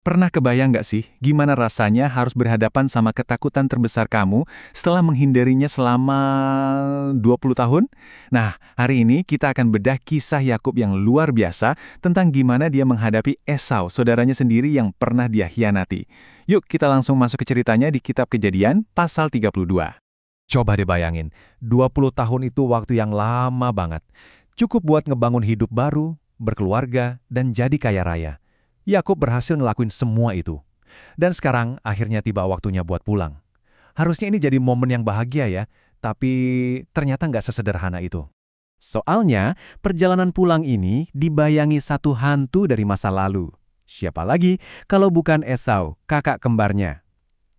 Pernah kebayang nggak sih gimana rasanya harus berhadapan sama ketakutan terbesar kamu setelah menghindarinya selama 20 tahun? Nah, hari ini kita akan bedah kisah Yakub yang luar biasa tentang gimana dia menghadapi Esau, saudaranya sendiri yang pernah dia hianati. Yuk kita langsung masuk ke ceritanya di Kitab Kejadian pasal 32. Coba deh bayangin, 20 tahun itu waktu yang lama banget. Cukup buat ngebangun hidup baru, berkeluarga, dan jadi kaya raya. Yakub berhasil ngelakuin semua itu. Dan sekarang akhirnya tiba waktunya buat pulang. Harusnya ini jadi momen yang bahagia ya, tapi ternyata nggak sesederhana itu. Soalnya, perjalanan pulang ini dibayangi satu hantu dari masa lalu. Siapa lagi kalau bukan Esau, kakak kembarnya.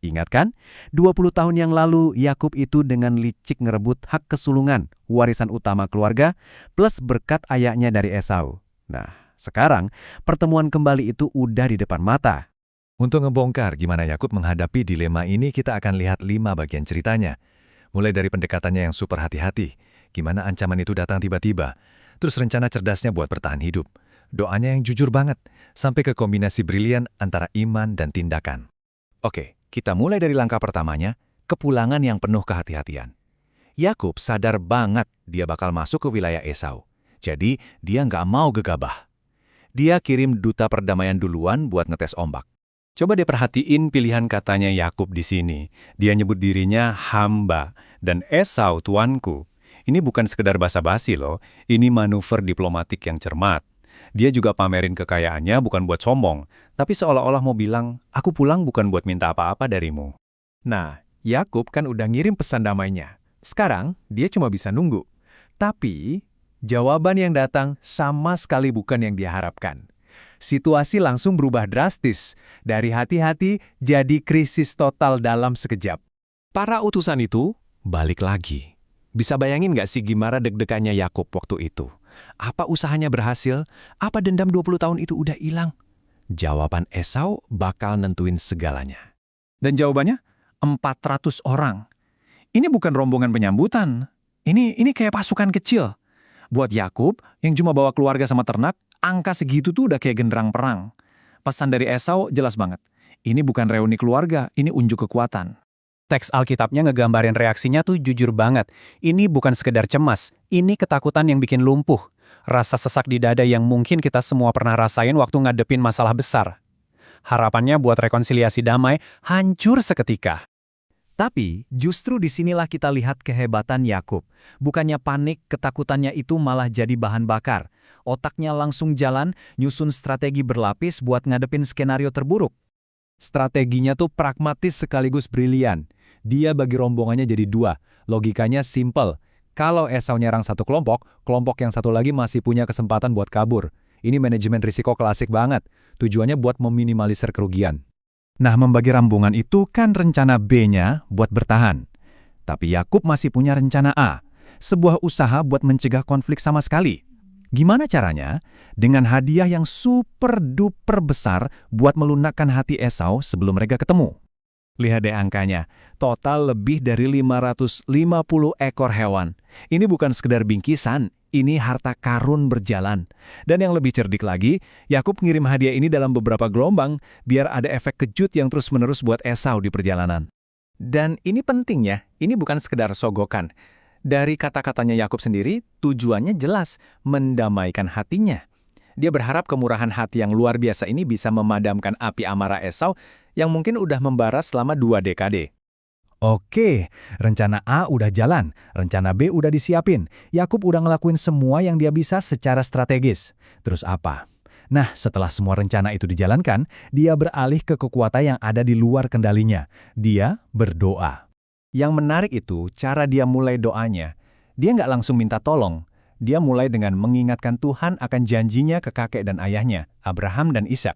Ingat kan? 20 tahun yang lalu, Yakub itu dengan licik ngerebut hak kesulungan, warisan utama keluarga, plus berkat ayahnya dari Esau. Nah, sekarang pertemuan kembali itu udah di depan mata. Untuk ngebongkar gimana Yakub menghadapi dilema ini, kita akan lihat 5 bagian ceritanya. Mulai dari pendekatannya yang super hati-hati, gimana ancaman itu datang tiba-tiba, terus rencana cerdasnya buat bertahan hidup, doanya yang jujur banget, sampai ke kombinasi brilian antara iman dan tindakan. Oke, kita mulai dari langkah pertamanya, kepulangan yang penuh kehati-hatian. Yakub sadar banget dia bakal masuk ke wilayah Esau. Jadi, dia nggak mau gegabah. Dia kirim duta perdamaian duluan buat ngetes ombak. Coba deh perhatiin pilihan katanya Yakub di sini. Dia nyebut dirinya hamba dan Esau tuanku. Ini bukan sekedar basa-basi loh, ini manuver diplomatik yang cermat. Dia juga pamerin kekayaannya bukan buat sombong, tapi seolah-olah mau bilang, aku pulang bukan buat minta apa-apa darimu. Nah, Yakub kan udah ngirim pesan damainya. Sekarang, dia cuma bisa nunggu. Tapi, jawaban yang datang sama sekali bukan yang dia harapkan. Situasi langsung berubah drastis. Dari hati-hati jadi krisis total dalam sekejap. Para utusan itu balik lagi. Bisa bayangin nggak sih gimana deg-degannya Yakub waktu itu? Apa usahanya berhasil? Apa dendam 20 tahun itu udah hilang? Jawaban Esau bakal nentuin segalanya. Dan jawabannya, 400 orang. Ini bukan rombongan penyambutan. Ini kayak pasukan kecil. Buat Yakub, yang cuma bawa keluarga sama ternak, angka segitu tuh udah kayak genderang perang. Pesan dari Esau jelas banget. Ini bukan reuni keluarga, ini unjuk kekuatan. Teks Alkitabnya ngegambarin reaksinya tuh jujur banget. Ini bukan sekedar cemas, ini ketakutan yang bikin lumpuh. Rasa sesak di dada yang mungkin kita semua pernah rasain waktu ngadepin masalah besar. Harapannya buat rekonsiliasi damai hancur seketika. Tapi justru disinilah kita lihat kehebatan Yakub. Bukannya panik, ketakutannya itu malah jadi bahan bakar. Otaknya langsung jalan, nyusun strategi berlapis buat ngadepin skenario terburuk. Strateginya tuh pragmatis sekaligus brilian. Dia bagi rombongannya jadi 2. Logikanya simple. Kalau Esau nyerang satu kelompok, kelompok yang satu lagi masih punya kesempatan buat kabur. Ini manajemen risiko klasik banget. Tujuannya buat meminimalisir kerugian. Nah, membagi rambungan itu kan rencana B-nya buat bertahan. Tapi Yakub masih punya rencana A, sebuah usaha buat mencegah konflik sama sekali. Gimana caranya? Dengan hadiah yang super duper besar buat melunakkan hati Esau sebelum mereka ketemu. Lihat deh angkanya, total lebih dari 550 ekor hewan. Ini bukan sekedar bingkisan, ini harta karun berjalan. Dan yang lebih cerdik lagi, Yakub ngirim hadiah ini dalam beberapa gelombang, biar ada efek kejut yang terus-menerus buat Esau di perjalanan. Dan ini penting ya, ini bukan sekedar sogokan. Dari kata-katanya Yakub sendiri, tujuannya jelas, mendamaikan hatinya. Dia berharap kemurahan hati yang luar biasa ini bisa memadamkan api amarah Esau yang mungkin udah membara selama 2 dekade. Oke, rencana A udah jalan, rencana B udah disiapin. Yakub udah ngelakuin semua yang dia bisa secara strategis. Terus apa? Nah, setelah semua rencana itu dijalankan, dia beralih ke kekuatan yang ada di luar kendalinya. Dia berdoa. Yang menarik itu, cara dia mulai doanya. Dia nggak langsung minta tolong. Dia mulai dengan mengingatkan Tuhan akan janjinya ke kakek dan ayahnya, Abraham dan Ishak.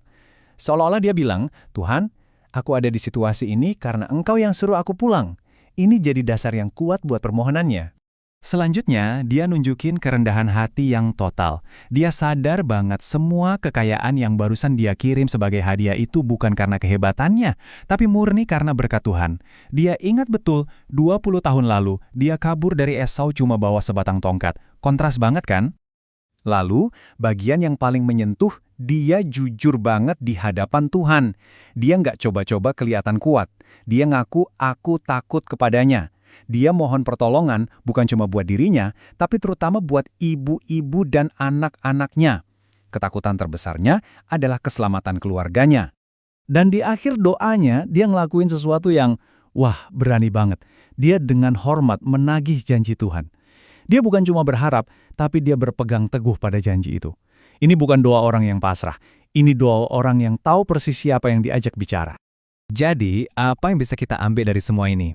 Seolah-olah dia bilang, Tuhan, aku ada di situasi ini karena Engkau yang suruh aku pulang. Ini jadi dasar yang kuat buat permohonannya. Selanjutnya, dia nunjukin kerendahan hati yang total. Dia sadar banget semua kekayaan yang barusan dia kirim sebagai hadiah itu bukan karena kehebatannya, tapi murni karena berkat Tuhan. Dia ingat betul, 20 tahun lalu, dia kabur dari Esau cuma bawa sebatang tongkat. Kontras banget kan? Lalu, bagian yang paling menyentuh, dia jujur banget di hadapan Tuhan. Dia nggak coba-coba kelihatan kuat. Dia ngaku, aku takut kepadanya. Dia mohon pertolongan bukan cuma buat dirinya, tapi terutama buat ibu-ibu dan anak-anaknya. Ketakutan terbesarnya adalah keselamatan keluarganya. Dan di akhir doanya, dia ngelakuin sesuatu yang, wah, berani banget. Dia dengan hormat menagih janji Tuhan. Dia bukan cuma berharap, tapi dia berpegang teguh pada janji itu. Ini bukan doa orang yang pasrah. Ini doa orang yang tahu persis siapa yang diajak bicara. Jadi, apa yang bisa kita ambil dari semua ini?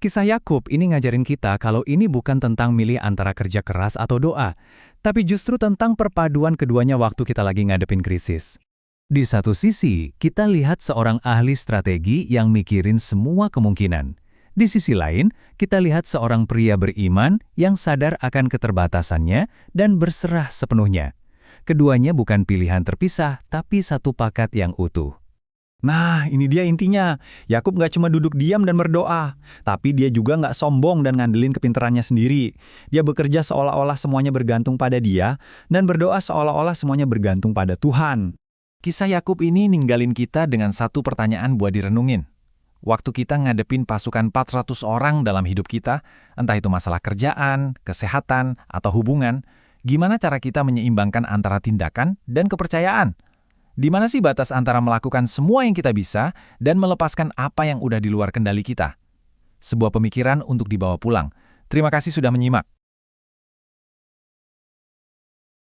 Kisah Yakub ini ngajarin kita kalau ini bukan tentang milih antara kerja keras atau doa, tapi justru tentang perpaduan keduanya waktu kita lagi ngadepin krisis. Di satu sisi, kita lihat seorang ahli strategi yang mikirin semua kemungkinan. Di sisi lain, kita lihat seorang pria beriman yang sadar akan keterbatasannya dan berserah sepenuhnya. Keduanya bukan pilihan terpisah, tapi satu paket yang utuh. Nah, ini dia intinya. Yakub nggak cuma duduk diam dan berdoa, tapi dia juga nggak sombong dan ngandelin kepintarannya sendiri. Dia bekerja seolah-olah semuanya bergantung pada dia, dan berdoa seolah-olah semuanya bergantung pada Tuhan. Kisah Yakub ini ninggalin kita dengan satu pertanyaan buat direnungin. Waktu kita ngadepin pasukan 400 orang dalam hidup kita, entah itu masalah kerjaan, kesehatan, atau hubungan, gimana cara kita menyeimbangkan antara tindakan dan kepercayaan? Di mana sih batas antara melakukan semua yang kita bisa dan melepaskan apa yang udah di luar kendali kita? Sebuah pemikiran untuk dibawa pulang. Terima kasih sudah menyimak.